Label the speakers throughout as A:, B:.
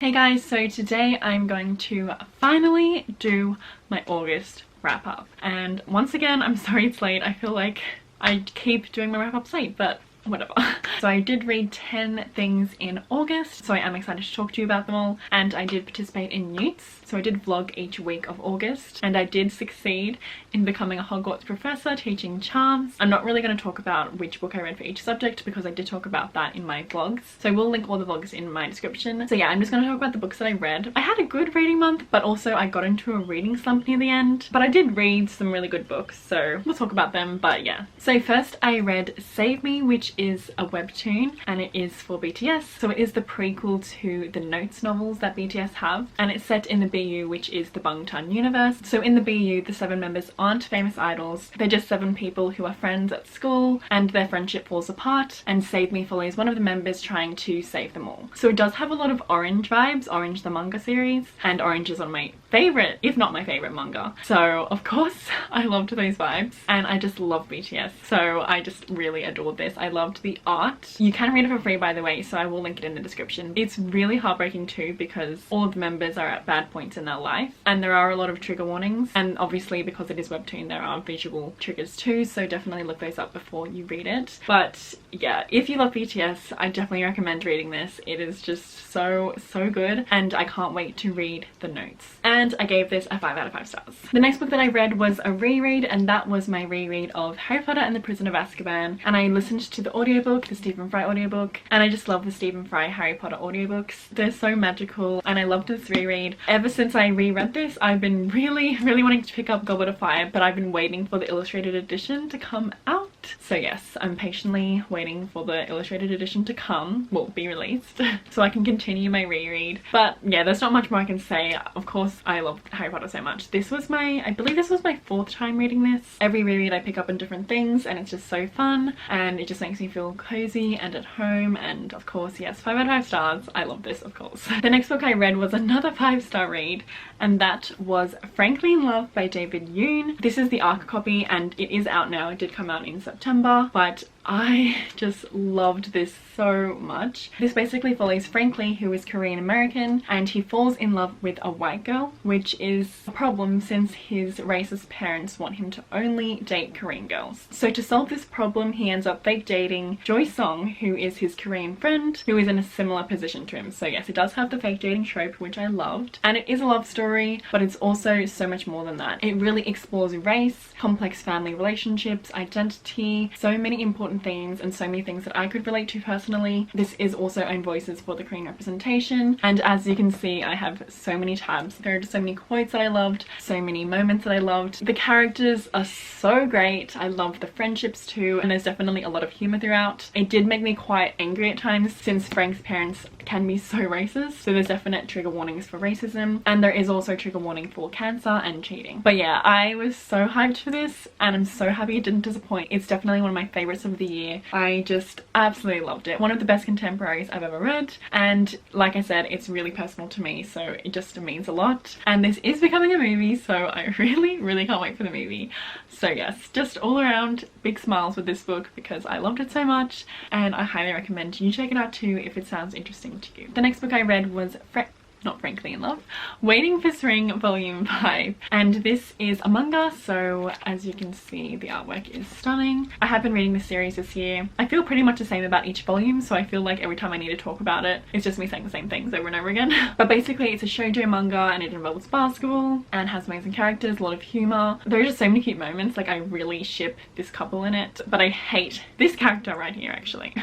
A: Hey guys, so today I'm going to finally do my August wrap up. And once again, I'm sorry it's late. I feel like I keep doing my wrap ups late, but whatever. So I did read 10 things in August, so I am excited to talk to you about them all. And I did participate in N.E.W.T.s, so I did vlog each week of August, and I did succeed in becoming a Hogwarts professor teaching charms. I'm not really going to talk about which book I read for each subject because I did talk about that in my vlogs, so I will link all the vlogs in my description. So yeah, I'm just going to talk about the books that I read. I had a good reading month, but also I got into a reading slump near the end, but I did read some really good books, so we'll talk about them. But yeah, so first I read Save Me, which is a webtoon and it is for BTS. So it is the prequel to the N.E.W.T.s novels that BTS have, and it's set in the BU, which is the Bangtan universe. So in the BU, the 7 members aren't famous idols, they're just 7 people who are friends at school, and their friendship falls apart, and Save Me follows one of the members trying to save them all. So it does have a lot of Orange vibes, Orange the manga series, and Orange is one of my favorite, if not my favorite manga. So of course I loved those vibes, and I just love BTS, so I just really adored this. I loved the art. You can read it for free, by the way, so I will link it in the description. It's really heartbreaking too because all of the members are at bad points in their life, and there are a lot of trigger warnings, and obviously because it is webtoon there are visual triggers too, so definitely look those up before you read it. But yeah, if you love BTS, I definitely recommend reading this. It is just so good, and I can't wait to read the notes. And I gave this a 5 out of 5 stars. The next book that I read was a reread, and that was my reread of Harry Potter and the Prison of Azkaban, and I listened to the audiobook, the Stephen Fry audiobook, and I just love the Stephen Fry Harry Potter audiobooks. They're so magical, and I loved this reread. Ever since I reread this, I've been really wanting to pick up Goblet of Fire, but I've been waiting for the illustrated edition to come out. So yes, I'm patiently waiting for the illustrated edition to come, well, be released, so I can continue my reread. But yeah, there's not much more I can say. Of course, I love Harry Potter so much. This was I believe this was my 4th time reading this. Every reread I pick up on different things, and it's just so fun, and it just makes me feel cozy and at home. And of course, yes, 5 out of 5 stars. I love this, of course. The next book I read was another 5-star read, and that was Frankly in Love by David Yoon. This is the ARC copy, and it is out now. It did come out in September, but I just loved this so much. This basically follows Frankly, who is Korean American, and he falls in love with a white girl, which is a problem since his racist parents want him to only date Korean girls. So to solve this problem, he ends up fake dating Joy Song, who is his Korean friend, who is in a similar position to him. So yes, it does have the fake dating trope, which I loved, and it is a love story, but it's also so much more than that. It really explores race, complex family relationships, identity, so many important themes, and so many things that I could relate to personally. This is also own voices for the Korean representation, and as you can see, I have so many tabs. There are just so many quotes that I loved, so many moments that I loved. The characters are so great. I love the friendships too, and there's definitely a lot of humor throughout. It did make me quite angry at times since Frank's parents can be so racist, so there's definite trigger warnings for racism, and there is also trigger warning for cancer and cheating. But yeah, I was so hyped for this, and I'm so happy it didn't disappoint. It's definitely one of my favorites of the year. I just absolutely loved it. One of the best contemporaries I've ever read, and like I said, it's really personal to me, so it just means a lot. And this is becoming a movie, so I really can't wait for the movie. So yes, just all around big smiles with this book because I loved it so much, and I highly recommend you check it out too if it sounds interesting to you. The next book I read was not Frankly in Love, Waiting for Spring Volume 5, and this is a manga, so as you can see, the artwork is stunning. I have been reading this series this year. I feel pretty much the same about each volume, so I feel like every time I need to talk about it, it's just me saying the same things over and over again. But basically, it's a shoujo manga, and it involves basketball and has amazing characters, a lot of humor. There are just so many cute moments. Like, I really ship this couple in it, but I hate this character right here, actually.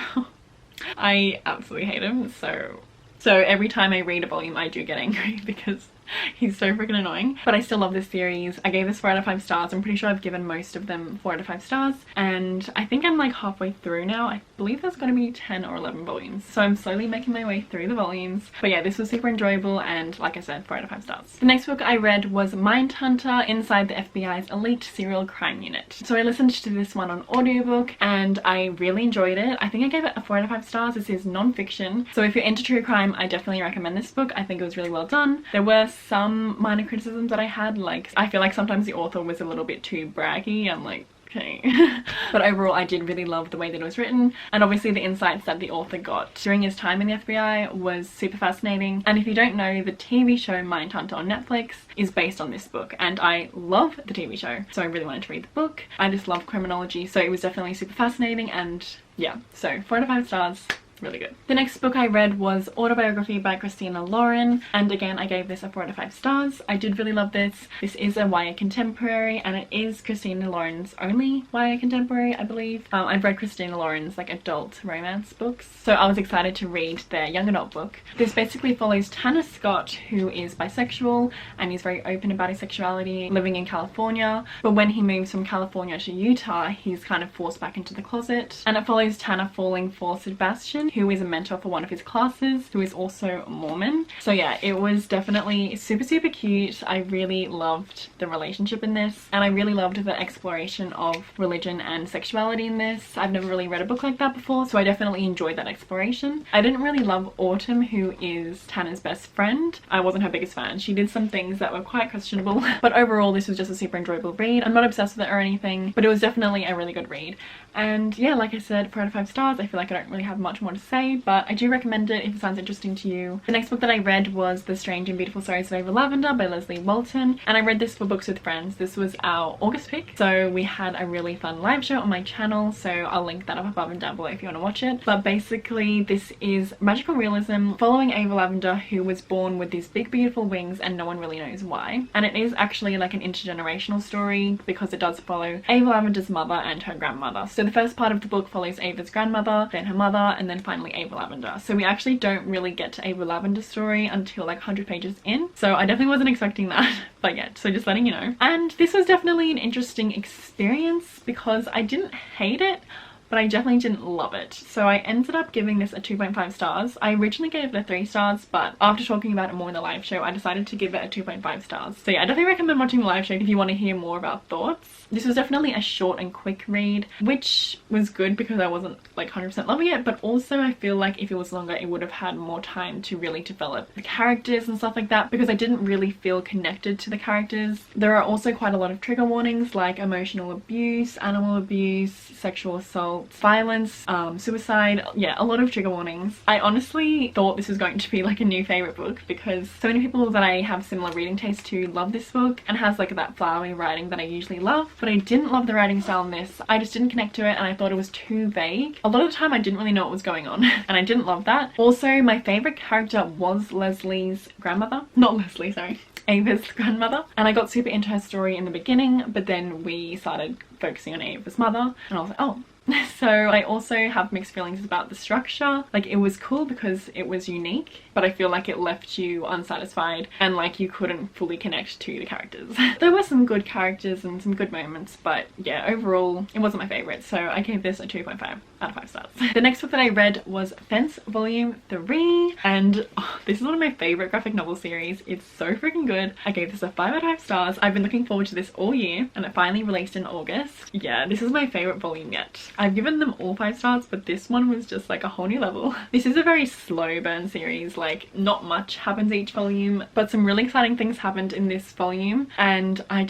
A: I absolutely hate him, so every time I read a volume I do get angry because he's so freaking annoying. But I still love this series. I gave this 4 out of 5 stars. I'm pretty sure I've given most of them 4 out of 5 stars, and I think I'm like halfway through now. I believe there's going to be 10 or 11 volumes, so I'm slowly making my way through the volumes. But yeah, this was super enjoyable, and like I said, 4 out of 5 stars. The next book I read was Mindhunter Inside the FBI's Elite Serial Crime Unit. So I listened to this one on audiobook, and I really enjoyed it. I think I gave it a 4 out of 5 stars. This is non-fiction, so if you're into true crime, I definitely recommend this book. I think it was really well done. There were some minor criticisms that I had, like I feel like sometimes the author was a little bit too braggy. I'm like, okay. But overall I did really love the way that it was written, and obviously the insights that the author got during his time in the FBI was super fascinating. And if you don't know, the TV show Mindhunter on Netflix is based on this book, and I love the TV show, so I really wanted to read the book. I just love criminology, so it was definitely super fascinating, and yeah, so 4 out of 5 stars. Really good. The next book I read was Autobiography by Christina Lauren, and again I gave this a 4 out of 5 stars. I did really love this. This is a YA contemporary, and it is Christina Lauren's only YA contemporary, I believe. I've read Christina Lauren's like adult romance books, so I was excited to read their young adult book. This basically follows Tanner Scott, who is bisexual and he's very open about his sexuality, living in California, but when he moves from California to Utah he's kind of forced back into the closet. And it follows Tanner falling for Sebastian, who is a mentor for one of his classes, who is also Mormon. So yeah, it was definitely super cute. I really loved the relationship in this, and I really loved the exploration of religion and sexuality in this. I've never really read a book like that before, so I definitely enjoyed that exploration. I didn't really love Autumn, who is Tanner's best friend. I wasn't her biggest fan. She did some things that were quite questionable, but overall this was just a super enjoyable read. I'm not obsessed with it or anything, but it was definitely a really good read. And yeah, like I said, 4 out of 5 stars. I feel like I don't really have much more to say, but I do recommend it if it sounds interesting to you. The next book that I read was The Strange and Beautiful Stories of Lavender by Leslie Walton, and I read this for Books with Friends. This was our August pick, so we had a really fun live show on my channel, so I'll link that up above and down below if you want to watch it. But basically this is magical realism following Ava Lavender, who was born with these big beautiful wings and no one really knows why. And it is actually like an intergenerational story because it does follow Ava Lavender's mother and her grandmother. So the first part of the book follows Ava's grandmother, then her mother, and then finally Ava Lavender. So we actually don't really get to Ava Lavender's story until like 100 pages in. So I definitely wasn't expecting that, but yeah, so just letting you know. And this was definitely an interesting experience because I didn't hate it, but I definitely didn't love it. So I ended up giving this a 2.5 stars. I originally gave it a 3 stars, but after talking about it more in the live show, I decided to give it a 2.5 stars. So yeah, I definitely recommend watching the live show if you want to hear more of our thoughts. This was definitely a short and quick read, which was good because I wasn't like 100% loving it, but also I feel like if it was longer, it would have had more time to really develop the characters and stuff like that, because I didn't really feel connected to the characters. There are also quite a lot of trigger warnings like emotional abuse, animal abuse, sexual assault, violence, suicide. Yeah, a lot of trigger warnings. I honestly thought this was going to be like a new favorite book because so many people that I have similar reading tastes to love this book, and has like that flowery writing that I usually love, but I didn't love the writing style in this. I just didn't connect to it, and I thought it was too vague. A lot of the time I didn't really know what was going on and I didn't love that. Also, my favorite character was Leslie's grandmother. Not Leslie, sorry. Ava's grandmother, and I got super into her story in the beginning, but then we started focusing on Ava's mother and I was like, oh. So I also have mixed feelings about the structure. Like, it was cool because it was unique, but I feel like it left you unsatisfied and like you couldn't fully connect to the characters. There were some good characters and some good moments, but yeah, overall it wasn't my favorite, so I gave this a 2.5 out of 5 stars. The next book that I read was Fence Volume 3, and this is one of my favorite graphic novel series. It's so freaking good. I gave this a 5 out of 5 stars. I've been looking forward to this all year, and it finally released in August. Yeah, this is my favorite volume yet. I've given them all 5 stars, but this one was just like a whole new level. This is a very slow burn series, like not much happens each volume, but some really exciting things happened in this volume, and I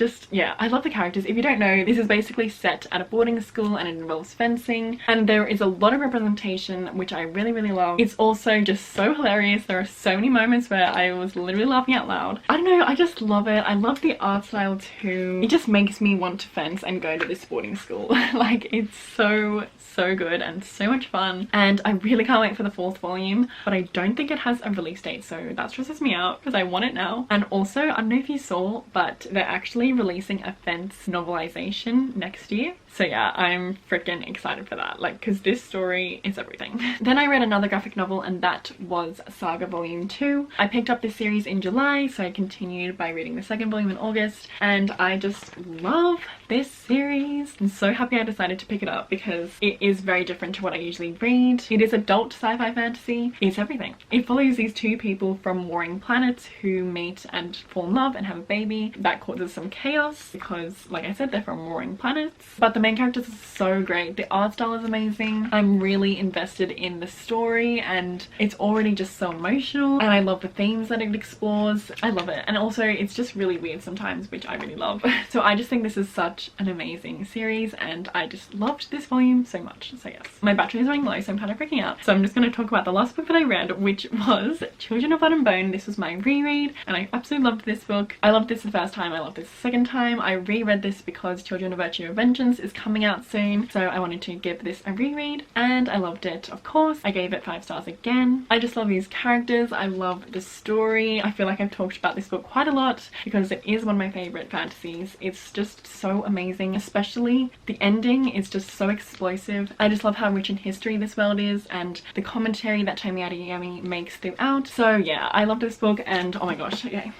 A: love the characters. If you don't know, this is basically set at a boarding school and it involves fencing, and there is a lot of representation, which I really love. It's also just so hilarious. There are so many moments where I was literally laughing out loud. I don't know, I just love it. I love the art style too. It just makes me want to fence and go to this boarding school. Like, it's so good and so much fun, and I really can't wait for the 4th volume, but I don't think it has a release date, so that stresses me out because I want it now. And also, I don't know if you saw, but they're actually releasing a Fence novelization next year. So yeah, I'm freaking excited for that, like, because this story is everything. Then I read another graphic novel, and that was Saga Volume 2. I picked up this series in July, so I continued by reading the 2nd volume in August, and I just love this series. I'm so happy I decided to pick it up because because it is very different to what I usually read. It is adult sci-fi fantasy. It's everything. It follows these two people from warring planets who meet and fall in love and have a baby. That causes some chaos because, like I said, they're from warring planets. But the main characters are so great. The art style is amazing. I'm really invested in the story and it's already just so emotional, and I love the themes that it explores. I love it. And also it's just really weird sometimes, which I really love. So I just think this is such an amazing series and I just loved this volume so much. So yes, my battery is running low, so I'm kind of freaking out. So I'm just going to talk about the last book that I read, which was Children of Blood and Bone. This was my reread and I absolutely loved this book. I loved this the first time, I loved this the second time. I reread this because Children of Virtue and Vengeance is coming out soon, so I wanted to give this a reread and I loved it, of course. I gave it 5 stars again. I just love these characters. I love the story. I feel like I've talked about this book quite a lot because it is one of my favorite fantasies. It's just so amazing, especially the ending is just so explosive. I just love how rich in history this world is and the commentary that Tomi Adeyemi makes throughout. So yeah, I love this book and oh my gosh, okay,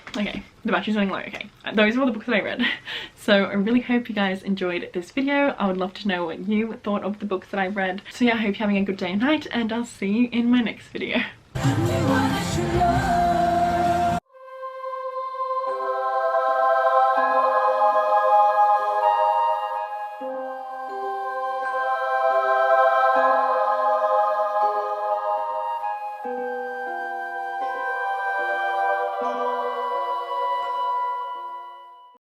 A: the battery's running low. Okay, those were all the books that I read. So I really hope you guys enjoyed this video. I would love to know what you thought of the books that I read. So yeah, I hope you're having a good day and night and I'll see you in my next video.